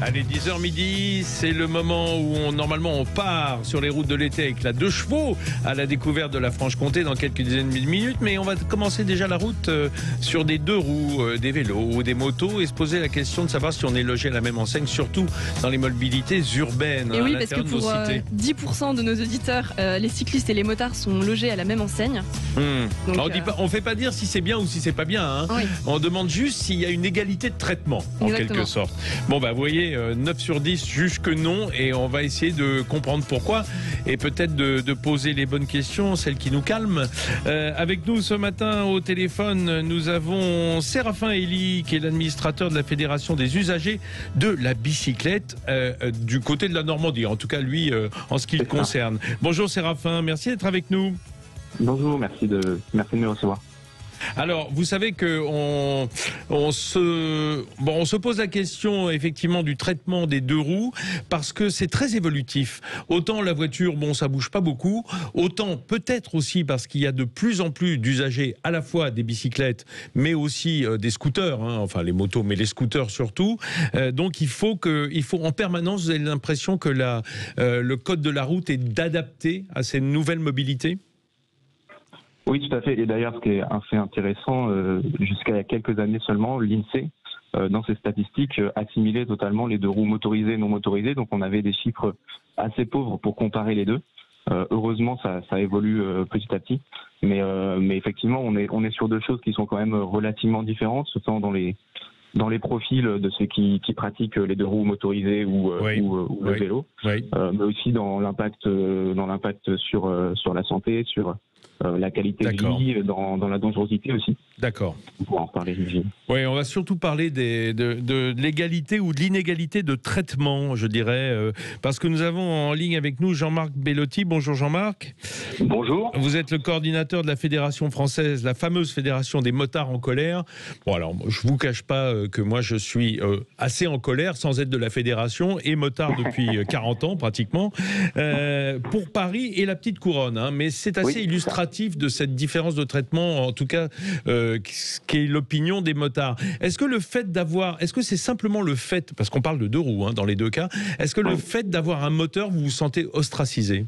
Allez, 10h midi, c'est le moment où normalement on part sur les routes de l'été avec la 2 chevaux à la découverte de la Franche-Comté dans quelques dizaines de minutes. Mais on va commencer déjà la route sur des 2 roues, des vélos ou des motos et se poser la question de savoir si on est logé à la même enseigne, surtout dans les mobilités urbaines. Et oui, parce que pour 10% de nos auditeurs, les cyclistes et les motards sont logés à la même enseigne. Donc, on ne fait pas dire si c'est bien ou si c'est pas bien. Hein. Oui. On demande juste s'il y a une égalité de traitement, en quelque sorte. Bon, bah, vous voyez, 9 sur 10 jugent que non, et on va essayer de comprendre pourquoi et peut-être de poser les bonnes questions, celles qui nous calment. Avec nous ce matin au téléphone, nous avons Séraphin Elie, qui est l'administrateur de la Fédération des usagers de la bicyclette du côté de la Normandie, en tout cas lui en ce qui le concerne. Bonjour Séraphin, merci d'être avec nous. Bonjour, merci de me recevoir. Alors, vous savez que on se pose la question effectivement du traitement des 2 roues parce que c'est très évolutif. Autant la voiture, bon, ça bouge pas beaucoup, autant peut-être aussi parce qu'il y a de plus en plus d'usagers à la fois des bicyclettes, mais aussi des scooters, hein, enfin les motos, mais les scooters surtout. Donc il faut en permanence, vous avez l'impression que le code de la route est d'adapter à ces nouvelles mobilités. Oui, tout à fait. Et d'ailleurs, ce qui est un fait intéressant, jusqu'à il y a quelques années seulement, l'INSEE, dans ses statistiques, assimilait totalement les 2 roues motorisées et non motorisées. Donc, on avait des chiffres assez pauvres pour comparer les deux. Heureusement, ça évolue petit à petit. Mais effectivement, on est sur 2 choses qui sont quand même relativement différentes, tant dans les profils de ceux qui pratiquent les 2 roues motorisées ou le vélo, mais aussi dans l'impact sur la santé, sur la qualité de vie, dans la dangerosité aussi. D'accord. On pourra en reparler. Oui, on va surtout parler de l'égalité ou de l'inégalité de traitement, je dirais, parce que nous avons en ligne avec nous Jean-Marc Bellotti. Bonjour Jean-Marc. Bonjour. Vous êtes le coordinateur de la Fédération française, la fameuse Fédération des motards en colère. Bon alors, je vous cache pas que moi je suis assez en colère sans être de la fédération et motard depuis 40 ans pratiquement, pour Paris et la petite couronne. Hein, mais c'est assez illustratif de cette différence de traitement, en tout cas, qui est l'opinion des motards. Est-ce que c'est simplement le fait, parce qu'on parle de 2 roues hein, dans les 2 cas, est-ce que le fait d'avoir un moteur, vous vous sentez ostracisé ?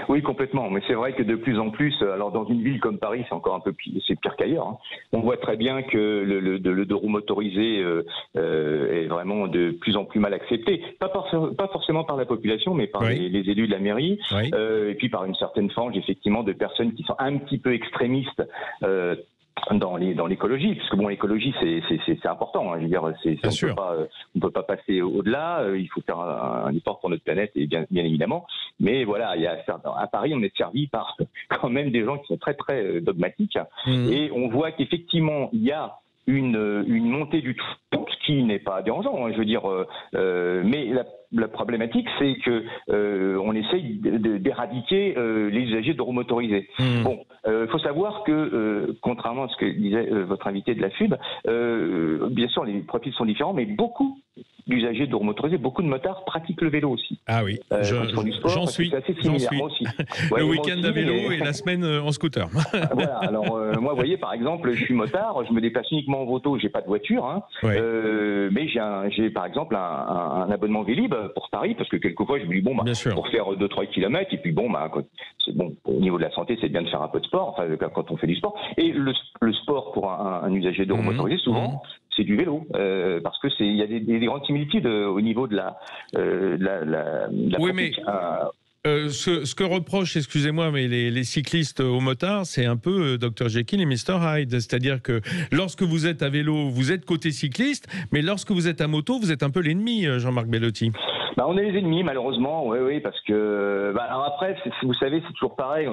Oui, complètement. Mais c'est vrai que de plus en plus, alors dans une ville comme Paris, c'est encore un peu pire, c'est pire qu'ailleurs. Hein. On voit très bien que le 2 roues motorisé est vraiment de plus en plus mal accepté. Pas forcément par la population, mais par les élus de la mairie, et puis par une certaine frange effectivement de personnes qui sont un petit peu extrémistes. Dans l'écologie, puisque bon, l'écologie c'est important. Hein, je veux dire, on peut pas passer au-delà. Il faut faire un effort pour notre planète et bien évidemment. Mais voilà, à Paris, on est servi par quand même des gens qui sont très très dogmatiques et on voit qu'effectivement il y a une montée du tout, ce qui n'est pas dérangeant. Hein, je veux dire, mais la problématique, c'est que on essaye d'éradiquer les usagers de roues motorisées. Bon, faut savoir que contrairement à ce que disait votre invité de la FUB, bien sûr les profils sont différents, mais beaucoup d'usagers de roues motorisées, beaucoup de motards pratiquent le vélo aussi. Ah oui, j'en suis. C'est assez similaire. Moi aussi. Le week-end à vélo et la semaine en scooter. Voilà. Alors moi, vous voyez, par exemple, je suis motard, je me déplace uniquement en moto, j'ai pas de voiture, hein, mais j'ai par exemple un abonnement Vélib pour Paris, parce que quelquefois je me dis pour faire 2-3 kilomètres, et puis c'est bon au niveau de la santé, c'est bien de faire un peu de sport, enfin quand on fait du sport. Et le sport pour un usager de roues motorisées, souvent c'est du vélo, parce que il y a des grandes similitudes au niveau de la pratique. Ce que reprochent, excusez-moi, mais les cyclistes aux motards, c'est un peu Dr Jekyll et Mr Hyde. C'est-à-dire que lorsque vous êtes à vélo, vous êtes côté cycliste, mais lorsque vous êtes à moto, vous êtes un peu l'ennemi, Jean-Marc Bellotti. On est les ennemis, malheureusement, oui, parce que... alors après, vous savez, c'est toujours pareil.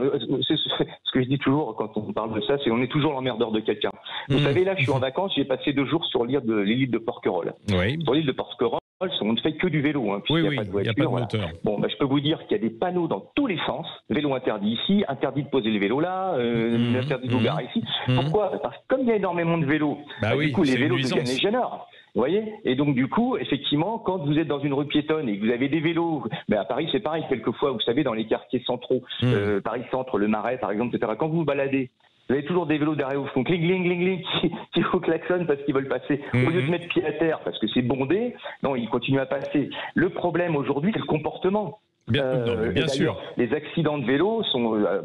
C'est ce que je dis toujours quand on parle de ça, c'est on est toujours l'emmerdeur de quelqu'un. Vous savez, là, je suis en vacances, j'ai passé 2 jours sur l'île de Porquerolles. Sur l'île de Porquerolles, on ne fait que du vélo, hein, puisqu'il n'y a pas de voiture. Il n'y a pas de moteur. Bon, je peux vous dire qu'il y a des panneaux dans tous les sens. Vélo interdit ici, interdit de poser le vélo là, interdit de vous garer ici. Pourquoi ? Parce que comme il y a énormément de vélos, du coup, les vélos deviennent les gêneurs. Vous voyez ? Et donc, du coup, effectivement, quand vous êtes dans une rue piétonne et que vous avez des vélos, à Paris, c'est pareil, quelquefois, vous savez, dans les quartiers centraux, Paris Centre, le Marais, par exemple, etc., quand vous vous baladez, Vous avez toujours des vélos derrière vous qui font cling, cling, cling, cling, qui vous klaxonnent parce qu'ils veulent passer. Au lieu de mettre pied à terre parce que c'est bondé, non, ils continuent à passer. Le problème aujourd'hui, c'est le comportement. Bien sûr. Les accidents de vélo,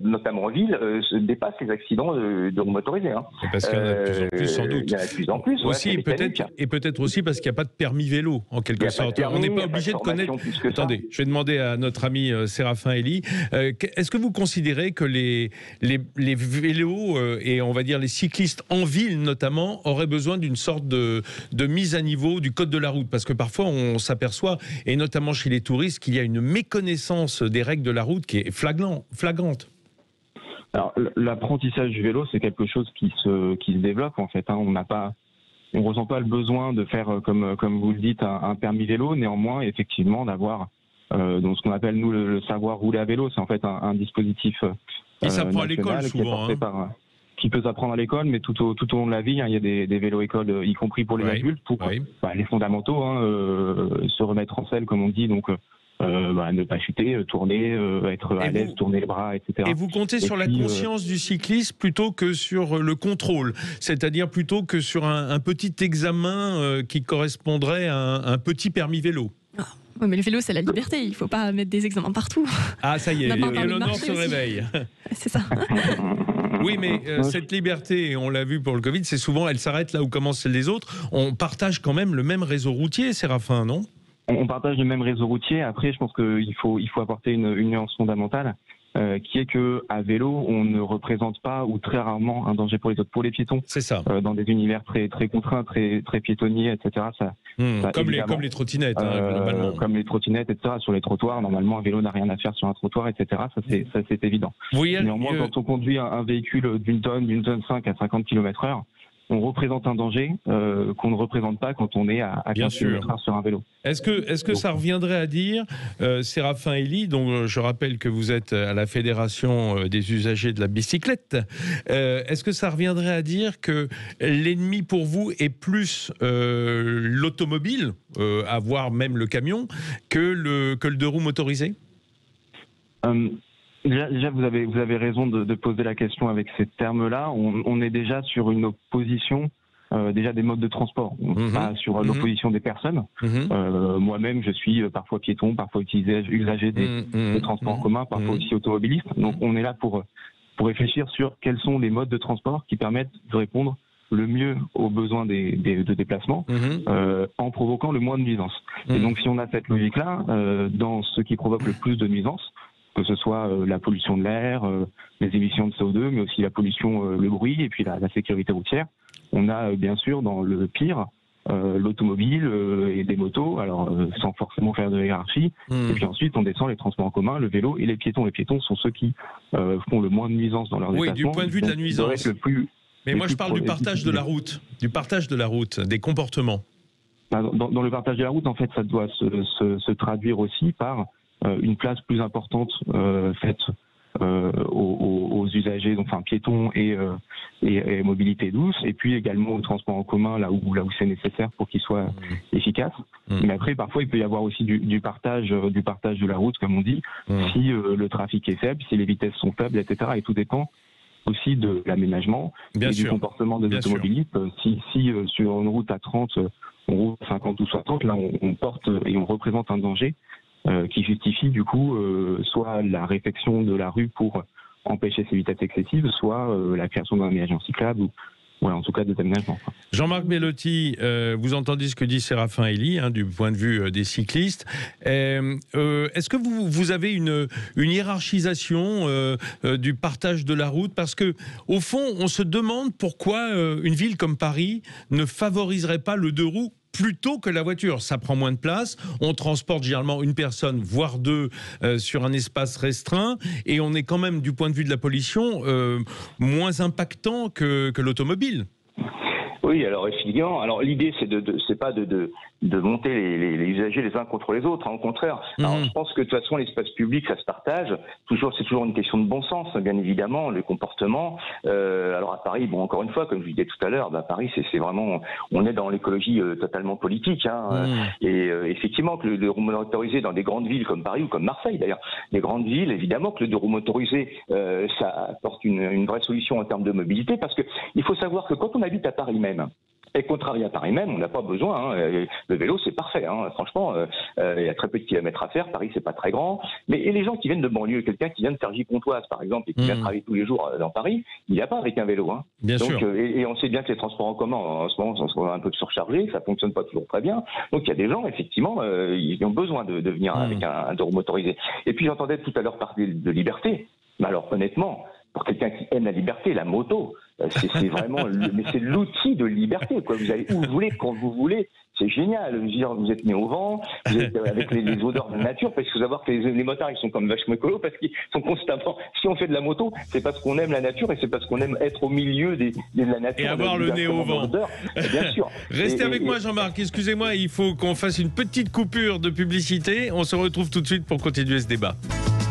notamment en ville, dépassent les accidents de roues motorisées. Hein. Parce qu'il y en a de plus en plus, sans doute. Il y en a de plus en plus. Aussi, peut-être aussi parce qu'il n'y a pas de permis vélo, en quelque sorte. On n'est pas obligé de connaître. Attendez, je vais demander à notre ami Séraphin Elie. Est-ce que vous considérez que les vélos et on va dire les cyclistes en ville notamment auraient besoin d'une sorte de mise à niveau du code de la route? Parce que parfois on s'aperçoit, et notamment chez les touristes, qu'il y a une méconnaissance des règles de la route qui est flagrante. Alors, l'apprentissage du vélo, c'est quelque chose qui se développe en fait. Hein. On ressent pas le besoin de faire, comme vous le dites, un permis vélo. Néanmoins, effectivement, d'avoir donc ce qu'on appelle nous le savoir rouler à vélo, c'est en fait un dispositif qui s'apprend à l'école souvent. Qui peut s'apprendre à l'école, mais tout au long de la vie, hein, il y a des vélos-écoles, y compris pour les adultes, pour les fondamentaux, se remettre en selle, comme on dit. Donc ne pas chuter, tourner, être à l'aise, tourner les bras, etc. Et vous comptez sur la conscience du cycliste plutôt que sur le contrôle, c'est-à-dire plutôt que sur un petit examen qui correspondrait à un petit permis vélo. Oui, mais le vélo, c'est la liberté. Il ne faut pas mettre des examens partout. Ah, ça y est, l'honneur se réveille. C'est ça. Oui, mais cette liberté, on l'a vu pour le Covid, c'est souvent, elle s'arrête là où commencent les autres. On partage quand même le même réseau routier, Séraphin, non ? On partage le même réseau routier. Après, je pense qu'il faut apporter une nuance fondamentale, qui est que à vélo, on ne représente pas ou très rarement un danger pour les autres, pour les piétons. C'est ça. Dans des univers très très contraints, très très piétonniers, etc. Comme les trottinettes, globalement. Comme les trottinettes, etc. Sur les trottoirs, normalement, un vélo n'a rien à faire sur un trottoir, etc. Ça c'est évident. Néanmoins, quand on conduit un véhicule d'une tonne 5 à 50 km/h, on représente un danger qu'on ne représente pas quand on est à 15 km/h sur un vélo. Est-ce que ça reviendrait à dire, Séraphin Elie, dont je rappelle que vous êtes à la Fédération des usagers de la bicyclette, est-ce que ça reviendrait à dire que l'ennemi pour vous est plus l'automobile, voire même le camion, que le deux roues motorisé ? Déjà, vous avez raison de poser la question avec ces termes-là. On est déjà sur une opposition déjà des modes de transport, pas sur l'opposition des personnes. Moi-même, je suis parfois piéton, parfois usager des transports en commun, parfois aussi automobiliste. Donc, on est là pour réfléchir sur quels sont les modes de transport qui permettent de répondre le mieux aux besoins de déplacement en provoquant le moins de nuisances. Et donc, si on a cette logique-là, dans ce qui provoque le plus de nuisances, que ce soit la pollution de l'air, les émissions de CO2, mais aussi la pollution, le bruit et puis la sécurité routière. On a bien sûr dans le pire l'automobile et des motos, alors sans forcément faire de hiérarchie. Et puis ensuite on descend les transports en commun, le vélo et les piétons. Les piétons sont ceux qui font le moins de nuisances dans leur déplacement. Oui, du point de vue de la nuisance. Mais moi je parle du partage de la route, des comportements. Dans le partage de la route, en fait, ça doit se traduire aussi par une place plus importante faite aux usagers, donc enfin piétons et mobilité douce, et puis également au transport en commun là où c'est nécessaire pour qu'il soit efficace. Mais après, parfois, il peut y avoir aussi du partage de la route, comme on dit, si le trafic est faible, si les vitesses sont faibles, etc. Et tout dépend aussi de l'aménagement et du comportement des automobilistes. Si sur une route à 30, on roule à 50 ou 60, là on porte et on représente un danger qui justifie du coup soit la réfection de la rue pour empêcher ces vitesses excessives, soit la création d'un aménagement cyclable ou en tout cas des aménagements. Jean-Marc Bellotti, vous entendez ce que dit Séraphin Elie du point de vue des cyclistes. Est-ce que vous avez une hiérarchisation du partage de la route? Parce que au fond, on se demande pourquoi une ville comme Paris ne favoriserait pas le deux roues plutôt que la voiture. Ça prend moins de place, on transporte généralement une personne, voire deux, sur un espace restreint, et on est quand même, du point de vue de la pollution, moins impactant que l'automobile. Oui, alors effectivement. Alors l'idée, c'est pas de monter les usagers les uns contre les autres. Hein, au contraire. Alors, je pense que de toute façon, l'espace public, ça se partage. C'est toujours une question de bon sens, bien évidemment, le comportement. Alors à Paris, bon, encore une fois, comme je disais tout à l'heure, Paris, c'est vraiment, on est dans l'écologie totalement politique. Hein, et effectivement, que le deux roues motorisés dans des grandes villes comme Paris ou comme Marseille, d'ailleurs, les grandes villes, évidemment, que le deux roues motorisés, ça apporte une vraie solution en termes de mobilité, parce que il faut savoir que quand on habite à Paris même, et qu'on travaille à Paris même, on n'a pas besoin. Hein. Le vélo, c'est parfait. Hein. Franchement, il y a très peu de kilomètres à faire. Paris, c'est pas très grand. Mais et les gens qui viennent de banlieue, quelqu'un qui vient de Cergy-Pontoise, par exemple, et qui vient travailler tous les jours dans Paris, il n'y a pas avec un vélo. Hein. Bien Donc, sûr. Et on sait bien que les transports en commun, en ce moment, sont un peu surchargés. Ça fonctionne pas toujours très bien. Donc, il y a des gens, effectivement, ils ont besoin de venir avec un deux roues motorisé. Et puis, j'entendais tout à l'heure parler de liberté. Mais alors, honnêtement, pour quelqu'un qui aime la liberté, la moto, c'est vraiment, mais c'est l'outil de liberté, quoi. Vous allez où vous voulez, quand vous voulez. C'est génial. Je veux dire, vous êtes né au vent, vous êtes avec les odeurs de la nature, parce qu'il faut savoir que les motards, ils sont comme vachement écolos, parce qu'ils sont constamment, si on fait de la moto, c'est parce qu'on aime la nature et c'est parce qu'on aime être au milieu de la nature. Et avoir le nez au vent. Bien sûr. Restez avec moi, Jean-Marc. Excusez-moi, il faut qu'on fasse une petite coupure de publicité. On se retrouve tout de suite pour continuer ce débat.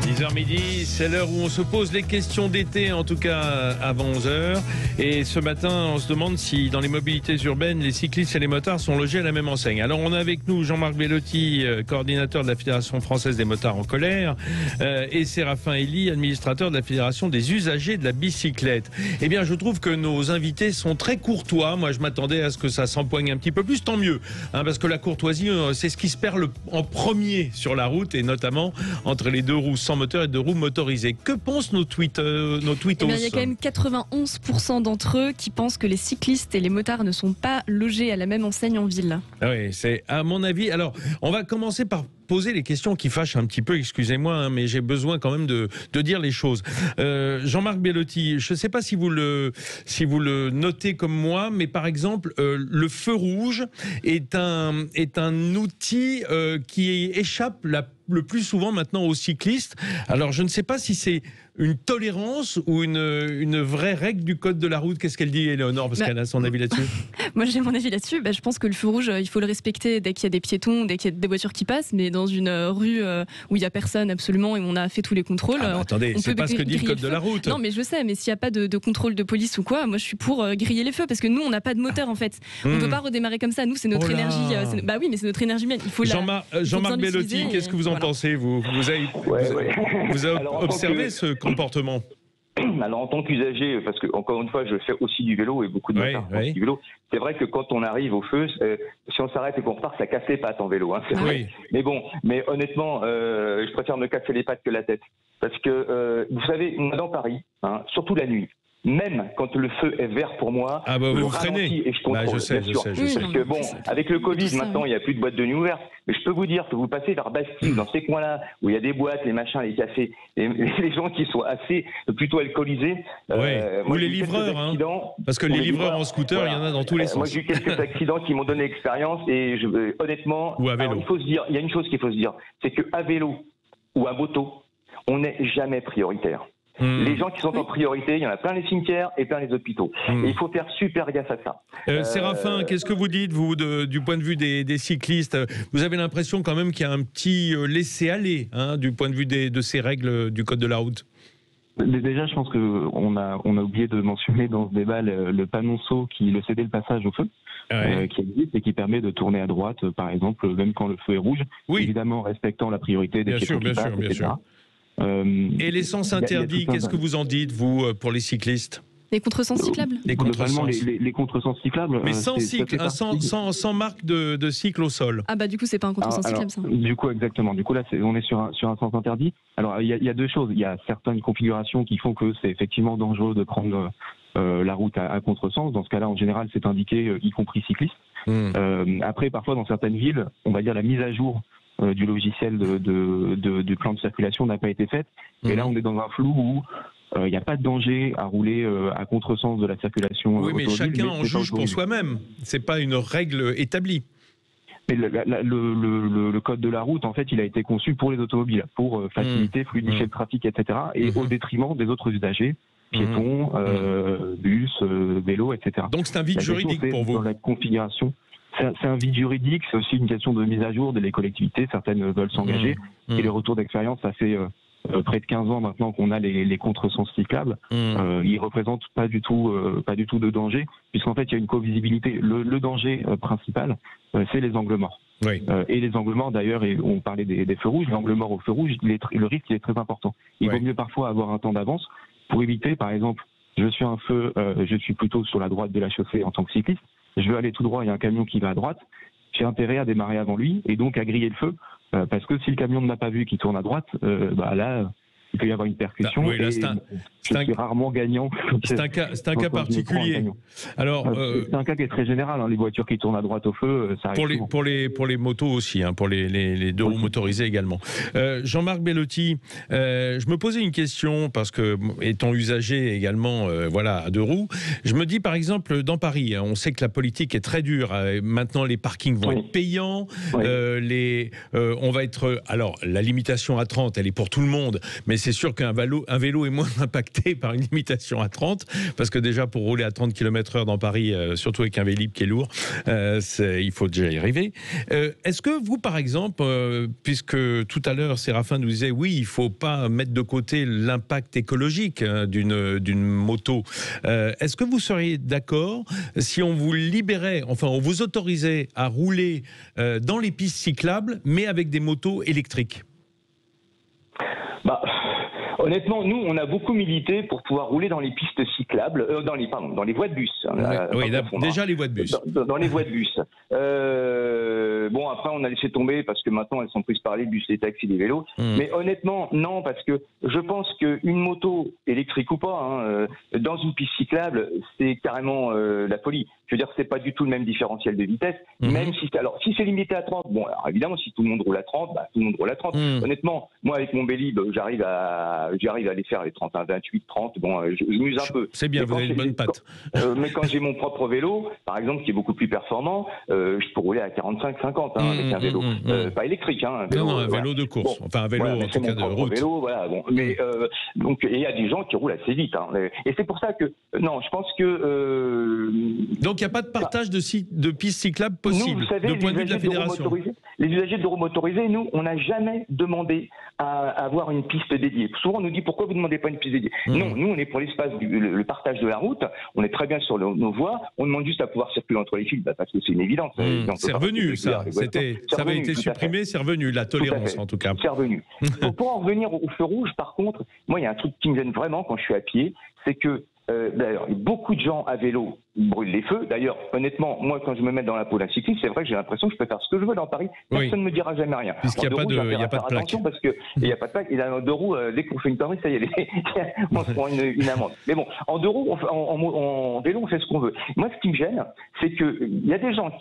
10h midi, c'est l'heure où on se pose les questions d'été, en tout cas avant 11h. Et ce matin, on se demande si dans les mobilités urbaines, les cyclistes et les motards sont logés à la même enseigne. Alors on a avec nous Jean-Marc Bellotti, coordinateur de la Fédération française des motards en colère, et Séraphin Elie, administrateur de la Fédération des usagers de la bicyclette. Eh bien, je trouve que nos invités sont très courtois. Moi, je m'attendais à ce que ça s'empoigne un petit peu plus, tant mieux. Hein, parce que la courtoisie, c'est ce qui se perd en premier sur la route, et notamment entre les deux roues sans moteur et deux roues motorisées. Que pensent nos tweetos? Eh bien, il y a quand même 91% d'entre eux qui pensent que les cyclistes et les motards ne sont pas logés à la même enseigne en ville. Ah oui, c'est à mon avis. Alors, on va commencer par poser les questions qui fâchent un petit peu, excusez-moi, hein, mais j'ai besoin quand même de dire les choses. Jean-Marc Bellotti, je ne sais pas si vous le notez comme moi, mais par exemple, le feu rouge est un outil qui échappe le plus souvent maintenant aux cyclistes. Alors, je ne sais pas si c'est une tolérance ou une vraie règle du code de la route. Qu'est-ce qu'elle dit, Éléonore, parce qu'elle a son avis là-dessus? Moi, j'ai mon avis là-dessus. Je pense que le feu rouge, il faut le respecter dès qu'il y a des piétons, dès qu'il y a des voitures qui passent, mais dans une rue où il n'y a personne absolument et où on a fait tous les contrôles. Attendez, c'est pas ce que dit le code de la route. Non, mais je sais, mais s'il n'y a pas de contrôle de police ou quoi, moi je suis pour griller les feux, parce que nous, on n'a pas de moteur en fait. On ne peut pas redémarrer comme ça. Nous, c'est notre énergie. Bah oui, mais c'est notre énergie humaine. Il faut Jean-Marc Bellotti, qu'est-ce que vous en pensez, vous avez observé ce comportement? Alors en tant qu'usager, parce que encore une fois, je fais aussi du vélo et beaucoup de motards font du vélo. C'est vrai que quand on arrive au feu, si on s'arrête et qu'on repart, ça casse les pattes en vélo. Hein, c'est vrai. Mais bon, honnêtement, je préfère me casser les pattes que la tête, parce que vous savez, on est dans Paris, hein, surtout la nuit. Même quand le feu est vert pour moi, vous freinez. Et je contrôle, je sais. Parce que bon, avec le Covid, maintenant, il n'y a plus de boîtes de nuit ouvertes. Mais je peux vous dire que vous passez vers Bastille, dans ces coins-là, où il y a des boîtes, les machins, les cafés, et les gens qui sont plutôt alcoolisés. Ou les livreurs, hein, parce que les livreurs en scooter, il y en a dans tous les sens. Moi, j'ai eu quelques accidents qui m'ont donné l'expérience, et honnêtement, ou à vélo. Il faut se dire, il y a une chose qu'il faut se dire, c'est qu'à vélo ou à moto, on n'est jamais prioritaire. Les gens qui sont en priorité, il y en a plein les cimetières et plein les hôpitaux. Et il faut faire super gaffe à ça. Séraphin, qu'est-ce que vous dites, vous, du point de vue des cyclistes? Vous avez l'impression quand même qu'il y a un petit laisser-aller, hein, du point de vue de ces règles du code de la route? Déjà, je pense qu'on a oublié de mentionner dans ce débat le panonceau qui le cédait le passage au feu, qui existe et qui permet de tourner à droite, par exemple, même quand le feu est rouge, évidemment respectant la priorité des piétons qui passent, etc. Et l'essence interdit, qu'est-ce que vous en dites, vous, pour les cyclistes? Les contresens cyclables. Les contresens cyclables. Mais sans marque de cycle au sol. Ah bah du coup, c'est pas un contresens cyclable, ça. Du coup, exactement. Du coup, là, on est sur un sens interdit. Alors, il y a deux choses. Il y a certaines configurations qui font que c'est effectivement dangereux de prendre la route à contresens. Dans ce cas-là, en général, c'est indiqué, y compris cycliste. Après, parfois, dans certaines villes, on va dire la mise à jour du logiciel du plan de circulation n'a pas été faite. Et là, on est dans un flou où il n'y a pas de danger à rouler à contresens de la circulation. Oui, mais chacun en juge pour soi-même. C'est pas une règle établie. Mais le code de la route, en fait, il a été conçu pour les automobiles, pour faciliter, fluidifier le trafic, etc. Et au détriment des autres usagers. piétons, bus, vélos, etc. Donc c'est un vide juridique pour vous. Dans la configuration. C'est un vide juridique, c'est aussi une question de mise à jour des collectivités. Certaines veulent s'engager. Et les retours d'expérience, ça fait près de 15 ans maintenant qu'on a les contresens cyclables. Ils représentent pas du tout de danger, puisqu'en fait il y a une co-visibilité. Le danger principal, c'est les angles morts. Oui. Et les angles morts d'ailleurs, et on parlait des feux rouges, l'angle mort au feu rouge, le risque il est très important. Il vaut mieux parfois avoir un temps d'avance pour éviter, par exemple, je suis un feu, je suis plutôt sur la droite de la chaussée en tant que cycliste, je veux aller tout droit, il y a un camion qui va à droite, j'ai intérêt à démarrer avant lui et donc à griller le feu, parce que si le camion ne m'a pas vu et qu'il tourne à droite, là, il peut y avoir une percussion. Oui, là, je suis rarement gagnant. C'est un cas particulier. Alors, c'est un cas qui est très général. Les voitures qui tournent à droite au feu, ça arrive pour les motos aussi, pour les deux roues motorisées également. Jean-Marc Bellotti, je me posais une question parce que étant usager également, à deux roues, je me dis par exemple dans Paris, on sait que la politique est très dure. Maintenant, les parkings vont être payants. On va être la limitation à 30, elle est pour tout le monde, mais c'est sûr qu'un vélo est moins impacté par une limitation à 30, parce que déjà pour rouler à 30 km/h dans Paris, surtout avec un Vélib qui est lourd, il faut déjà y arriver. Est-ce que vous, par exemple, puisque tout à l'heure Séraphin nous disait oui, il ne faut pas mettre de côté l'impact écologique d'une moto, est-ce que vous seriez d'accord si on vous libérait, enfin on vous autorisait à rouler dans les pistes cyclables, mais avec des motos électriques? Honnêtement, nous, on a beaucoup milité pour pouvoir rouler dans les pistes cyclables, dans les voies de bus. Déjà les voies de bus. Dans les voies de bus. Après, on a laissé tomber parce que maintenant, elles sont prises par les bus, les taxis, les vélos. Mais honnêtement, non, parce que je pense qu'une moto, électrique ou pas, dans une piste cyclable, c'est carrément la folie. Je veux dire, c'est pas du tout le même différentiel de vitesse, même si c'est limité à 30, alors évidemment, si tout le monde roule à 30, tout le monde roule à 30. Honnêtement, moi, avec mon Vélib, j'arrive à aller faire les 31, 28, 30, je m'use un peu. C'est bien, vous avez une bonne patte. Mais quand j'ai mon propre vélo, par exemple, qui est beaucoup plus performant, je peux rouler à 45, 50, avec un vélo. Pas électrique, un vélo de course, un vélo en tout cas de route. Vélo, mais donc, il y a des gens qui roulent assez vite, et c'est pour ça que, non, je pense que... Donc, il n'y a pas de partage de pistes cyclables possible, nous, vous savez, de point de vue de la fédération. Les usagers de roues motorisées, nous, on n'a jamais demandé à avoir une piste dédiée. Souvent, on nous dit pourquoi vous ne demandez pas une piste dédiée. Non, nous, on est pour l'espace, le partage de la route. On est très bien sur nos voies. On demande juste à pouvoir circuler entre les fils, parce que c'est une évidence. C'est revenu, ça. Ça avait été supprimé, c'est revenu, la tolérance en tout cas. C'est revenu. Pour en revenir au feu rouge, par contre, moi, il y a un truc qui me gêne vraiment quand je suis à pied, c'est que d'ailleurs, beaucoup de gens à vélo brûlent les feux. D'ailleurs, honnêtement, moi, quand je me mets dans la peau d'un cycliste, c'est vrai que j'ai l'impression que je peux faire ce que je veux dans Paris. Personne ne me dira jamais rien. Puisqu'il n'y a pas de plaque. Parce qu'il n'y a pas de plaque. Et en deux roues, dès qu'on fait une connerie, ça y est, on se prend une amende. Mais bon, en deux roues, en vélo, on fait ce qu'on veut. Moi, ce qui me gêne, c'est qu'il y a des gens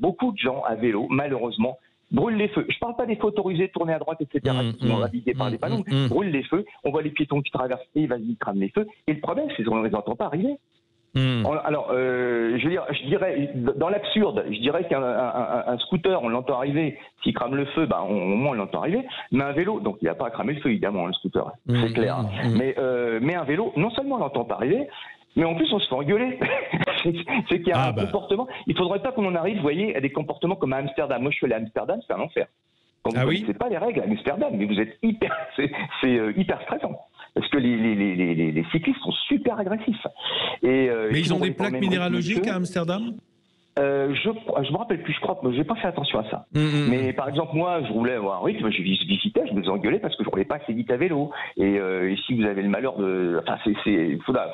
beaucoup de gens à vélo, malheureusement, brûlent les feux. Je ne parle pas des feux autorisés, tourner à droite, etc., qui sont habillés par des panneaux. Brûlent les feux. On voit les piétons qui traversent et ils crament les feux. Et le problème, c'est qu'on ne les entend pas arriver. Alors, je dirais, dans l'absurde, je dirais qu'un scooter, on l'entend arriver. S'il crame le feu, au moins on l'entend arriver. Mais un vélo, donc il n'y a pas à cramer le feu, évidemment, le scooter. C'est clair. Mais un vélo, non seulement on l'entend pas arriver, mais en plus, on se fait engueuler. C'est qu'il y a un comportement. Il ne faudrait pas qu'on en arrive, vous voyez, à des comportements comme à Amsterdam. Moi, je suis allé à Amsterdam, c'est un enfer. Quand vous ne connaissez pas les règles à Amsterdam, mais vous êtes c'est hyper stressant. Parce que les cyclistes sont super agressifs. Mais ils ont des plaques minéralogiques à Amsterdam ? Je me rappelle plus, je crois, mais j'ai pas fait attention à ça. Mais par exemple, moi, je roulais à un rythme, je visitais, je me faisais engueuler parce que je roulais pas assez vite à vélo. Et si vous avez le malheur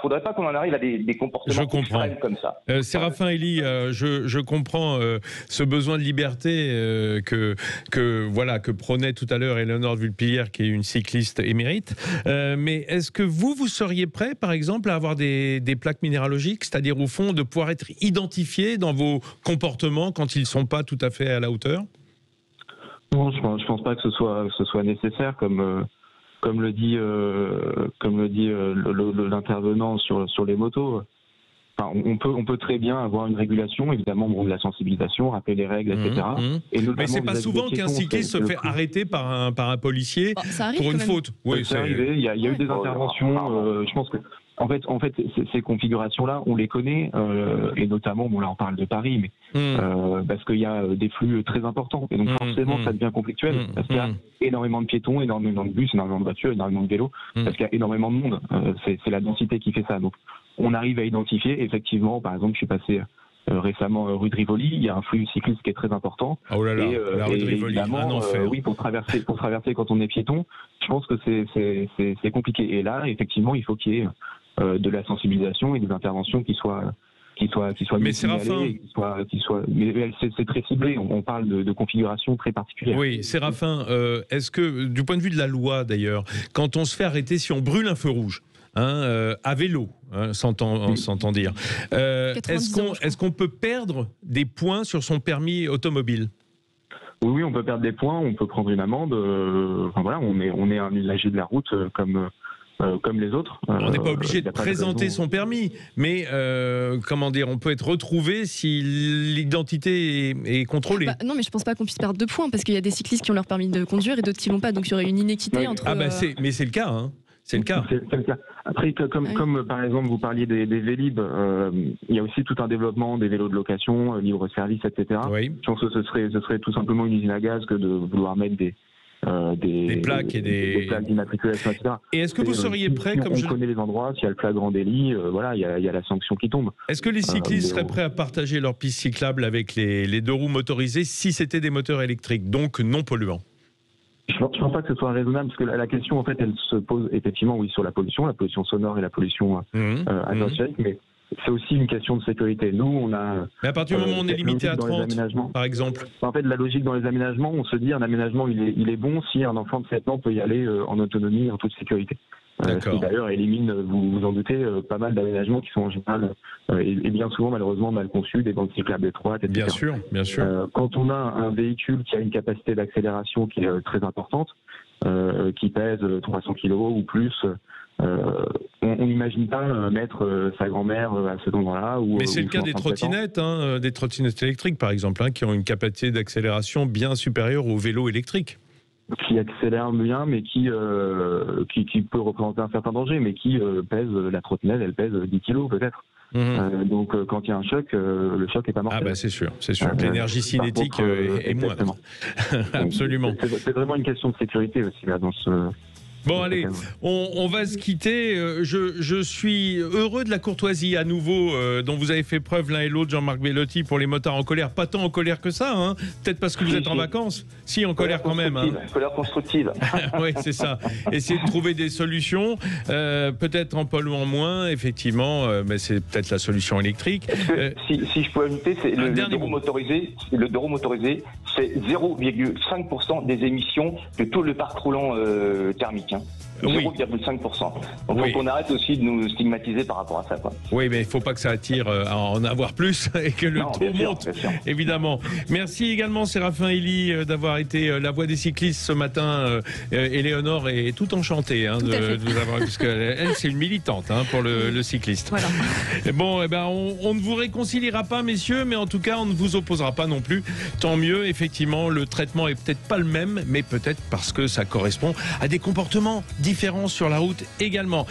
faudrait pas qu'on en arrive à des comportements extrêmes comme ça. Séraphin Elie, je comprends ce besoin de liberté que prônait tout à l'heure Éléonore de Vulpillière, qui est une cycliste émérite. Mais est-ce que vous seriez prêt, par exemple, à avoir des plaques minéralogiques, c'est-à-dire au fond de pouvoir être identifié dans vos comportements quand ils ne sont pas tout à fait à la hauteur? Non, je pense pas que ce soit nécessaire, comme le dit l'intervenant sur les motos. Enfin, on peut très bien avoir une régulation, évidemment, de la sensibilisation, rappeler les règles, etc. Mais c'est pas souvent qu'un cycliste se fait arrêter par un policier pour une faute. Oui, c'est arrivé. Il y a eu des interventions. Je pense que En fait, ces configurations-là, on les connaît, et notamment, bon là on parle de Paris, mais parce qu'il y a des flux très importants, et donc forcément ça devient conflictuel, parce qu'il y a énormément de piétons, énormément de bus, énormément de voitures, énormément de vélos, parce qu'il y a énormément de monde. C'est la densité qui fait ça. Donc on arrive à identifier, effectivement, par exemple, je suis passé récemment rue de Rivoli, il y a un flux cycliste qui est très important. Oh là là, la rue de Rivoli, un enfer. Oui, pour traverser quand on est piéton, je pense que c'est compliqué. Et là, effectivement, il faut qu'il y ait de la sensibilisation et des interventions qui soient mais Séraphin, mais c'est très ciblé. On parle de configuration très particulière. Oui, Séraphin, est-ce que, du point de vue de la loi d'ailleurs, quand on se fait arrêter, si on brûle un feu rouge, à vélo, s'entend dire, est-ce qu'on peut perdre des points sur son permis automobile ? Oui, on peut perdre des points, on peut prendre une amende. Enfin voilà, on est un usager de la route comme les autres. On n'est pas obligé de présenter son permis, mais comment dire, on peut être retrouvé si l'identité est contrôlée. Non, mais je pense pas qu'on puisse perdre 2 points, parce qu'il y a des cyclistes qui ont leur permis de conduire et d'autres qui l'ont pas, donc il y aurait une inéquité entre... mais c'est le cas, hein. C'est le cas. C'est le cas. Après, comme par exemple vous parliez des Vélib, il y a aussi tout un développement des vélos de location, libre-service, etc. Oui. Je pense que ce serait tout simplement une usine à gaz que de vouloir mettre des plaques et des plaques d'immatriculation, etc. Et est-ce que vous seriez prêt, comme on connaît les endroits, s'il y a le flagrant délit, voilà, il y a la sanction qui tombe. Est-ce que les cyclistes seraient prêts à partager leurs pistes cyclables avec les 2 roues motorisées si c'était des moteurs électriques, donc non polluants ? Je ne pense pas que ce soit raisonnable, parce que la question, en fait, elle se pose effectivement, oui, sur la pollution sonore et la pollution atmosphérique, mais c'est aussi une question de sécurité. Nous, on a... Mais à partir du moment où on est limité à 30, par exemple. En fait, la logique dans les aménagements, on se dit, un aménagement, il est bon si un enfant de 7 ans peut y aller en autonomie, en toute sécurité. Ce qui d'ailleurs élimine, vous en doutez, pas mal d'aménagements qui sont en général et bien souvent malheureusement mal conçus, des bandes cyclables étroites, etc. Bien sûr. Quand on a un véhicule qui a une capacité d'accélération qui est très importante, qui pèse 300 kg ou plus, on n'imagine pas mettre sa grand-mère à cet endroit-là. Mais c'est le cas des trottinettes, des trottinettes électriques par exemple, qui ont une capacité d'accélération bien supérieure au vélo électrique. Qui accélère bien, mais qui peut représenter un certain danger, mais qui pèse, la trottinette, elle pèse 10 kilos peut-être. Donc quand il y a un choc, le choc est pas mortel. Ah bah c'est sûr. L'énergie cinétique est moindre. Absolument. C'est vraiment une question de sécurité aussi là dans ce... Bon allez, on va se quitter. Je suis heureux de la courtoisie à nouveau dont vous avez fait preuve l'un et l'autre, Jean-Marc Bellotti, pour les motards en colère. Pas tant en colère que ça, hein. Peut-être parce que vous êtes en vacances. Si, en colère quand même. Colère constructive. Oui, c'est ça. Essayez de trouver des solutions. Peut-être en polluant moins, effectivement, mais c'est peut-être la solution électrique. Si je peux ajouter, c'est le 2 roues motorisé, c'est 0,5% des émissions de tout le parc roulant thermique. 0,5%. Donc on arrête aussi de nous stigmatiser par rapport à ça, quoi. Oui, mais il ne faut pas que ça attire à en avoir plus et que le taux monte, évidemment. Merci également Séraphin Elie d'avoir été la voix des cyclistes ce matin. Éléonore est tout enchantée de vous avoir, parce qu'elle c'est une militante pour le cycliste. Voilà. Bon, on ne vous réconciliera pas, messieurs, mais en tout cas, on ne vous opposera pas non plus. Tant mieux, effectivement, le traitement est peut-être pas le même, mais peut-être parce que ça correspond à des comportements différents sur la route également.